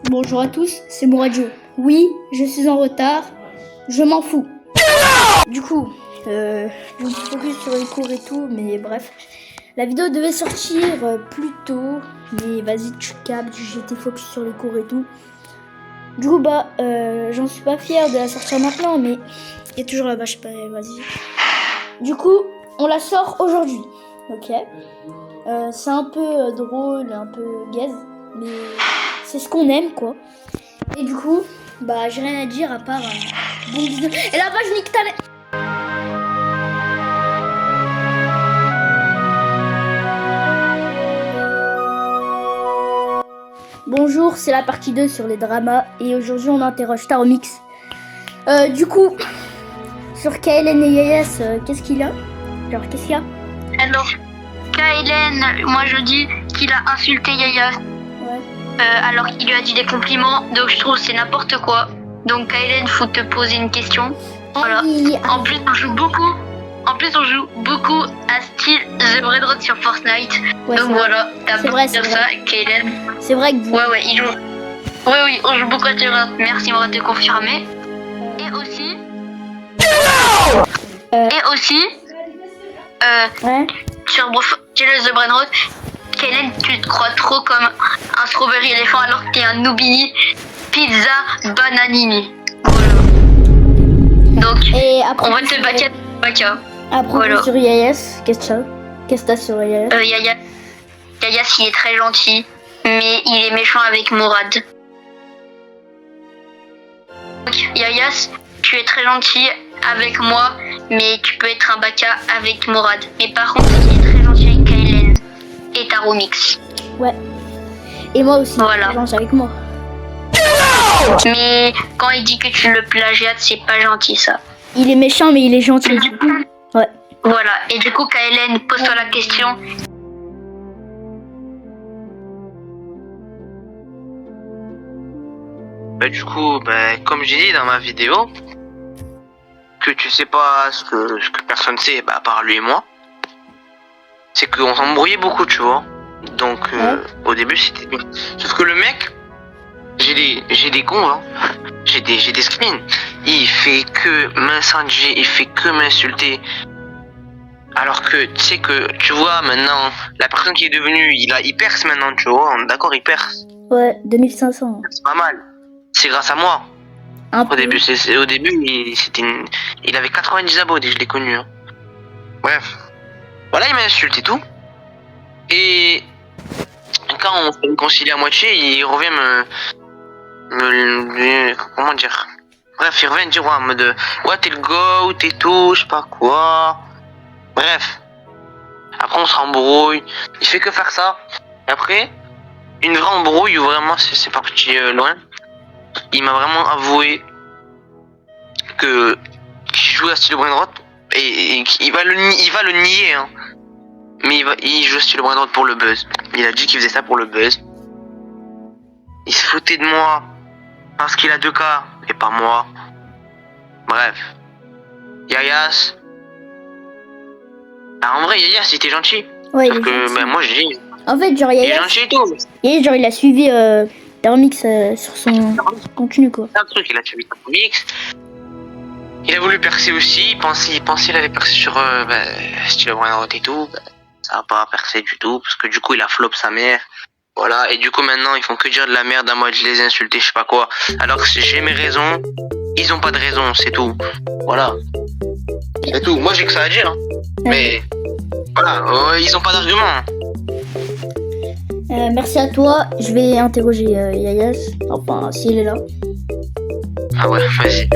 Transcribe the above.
Bonjour à tous, c'est Mouradio. Oui, je suis en retard, je m'en fous. Du coup, je me focus sur les cours et tout, mais bref. La vidéo devait sortir plus tôt, mais vas-y, tu captes, j'étais focus sur les cours et tout. Du coup, j'en suis pas fière de la sortir maintenant, mais il y a toujours la vache, vas-y. Du coup, on la sort aujourd'hui, ok. C'est un peu drôle, un peu gaze, mais c'est ce qu'on aime, quoi. Et du coup, j'ai rien à dire à part bon bisous. Et la vache, nique ta mère. Bonjour, c'est la partie 2 sur les dramas et aujourd'hui on interroge Staromix. Du coup, sur Kaelen et Yayas, qu'est-ce qu'il y a? Genre, qu'est-ce qu'il y a? Alors, Kaelen, moi je dis qu'il a insulté Yayas. Ouais. Alors qu'il lui a dit des compliments, donc je trouve que c'est n'importe quoi. Donc Kaelen, faut te poser une question. Voilà. En plus, on joue beaucoup. À style The Brain Rot sur Fortnite. Ouais, donc voilà, t'as c'est pas vrai, de dire c'est ça, vrai. Kaelen. C'est vrai que vous... Ouais, il joue. Oui, on joue beaucoup à The Brain Rot. Merci, Mourad, de confirmer. Et aussi. Ouais. Sur The Brain Rot, Kaelen, tu te crois trop comme un strawberry éléphant alors que t'es un Nubini pizza bananini. Voilà. Donc, Et après, on va te baka. Après, voilà. Sur Yayas, qu'est-ce que t'as sur Yayas? Yayas, il est très gentil, mais il est méchant avec Mourad. Donc, Yayas, tu es très gentil avec moi, mais tu peux être un baka avec Mourad. Mais par contre, il est très gentil avec Kaelen et Staromix. Ouais. Et moi aussi, Voilà. gentil avec moi. Mais quand il dit que tu le plagiates, c'est pas gentil ça. Il est méchant, mais il est gentil. Du coup, Ouais. voilà. Et du coup, Kaelen, pose-toi la question. Du coup, comme j'ai dit dans ma vidéo, que tu sais pas ce que personne sait, à part lui et moi, c'est qu'on s'embrouillait beaucoup, tu vois. Donc, au début, c'était... Sauf que le mec, j'ai des cons, hein. J'ai des screens. Il fait que m'incendier, il fait que m'insulter. Alors que, tu sais que, tu vois, maintenant, la personne qui est devenue, il perce maintenant, tu vois. On est d'accord, il perce. Ouais, 2500. C'est pas mal. C'est grâce à moi. Un Au peu. début, il avait 90 abos dès que je l'ai connu. Hein. Bref. Voilà, il m'a insulté et tout. Et quand on s'est réconcilié à moitié, il revient comment dire? Bref, il revient me dire en mode ouais, t'es le goat et tout, je sais pas quoi. Bref. Après, on se rembrouille. Il fait que faire ça. Et après, une vraie embrouille où vraiment c'est parti loin. Il m'a vraiment avoué que qu'il joue à style Brain Rot et il va le nier, hein. Mais il joue à style Brain Rot pour le buzz. Il a dit qu'il faisait ça pour le buzz. Il se foutait de moi parce qu'il a 2K et pas moi. Bref. Yayas. En vrai, Yayas, il était gentil. Ouais, Sauf il est que gentil. moi je dis, En fait, genre, il est Yayas, gentil et tout. genre, il a suivi Staromix sur son contenu, quoi. C'est un truc, il a suivi Staromix. Il a voulu percer aussi, il pensait qu'il allait percer sur style Brain Rot et tout. Ça va pas percer du tout, parce que du coup il a flop sa mère. Voilà, et du coup maintenant ils font que dire de la merde à moi, je les insulter, je sais pas quoi. Alors que si j'ai mes raisons, ils ont pas de raison, c'est tout. Voilà. C'est tout. Moi j'ai que ça à dire. Hein. Mais voilà, ils ont pas d'argument. Merci à toi. Je vais interroger Yayas. Enfin, s'il est là. Ah ouais, vas-y.